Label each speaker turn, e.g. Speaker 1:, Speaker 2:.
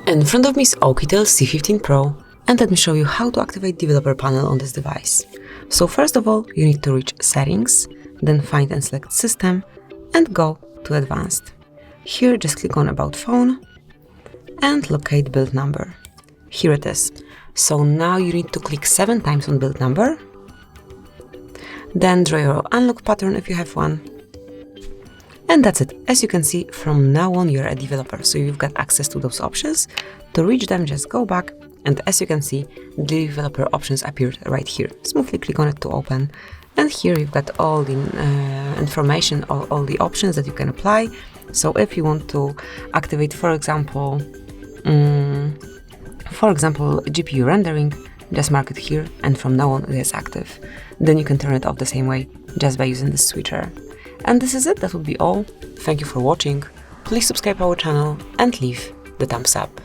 Speaker 1: In front of me is OUKITEL C15 Pro, and let me show you how to activate developer panel on this device. So first of all, you need to reach Settings, then find and select System, and go to Advanced. Here just click on About Phone and locate build number. Here it is. So now you need to click 7 times on build number, then draw your unlock pattern if you have one. And that's it. As you can see, from now on you're a developer, so you've got access to those options. To reach them, just go back, and as you can see, the developer options appeared right here. Smoothly click on it to open, and here you've got all the information, all the options that you can apply. So if you want to activate, for example, GPU rendering, just mark it here, and from now on it is active. Then you can turn it off the same way, just by using this switcher. And this is it, that would be all. Thank you for watching. Please subscribe our channel and leave the thumbs up.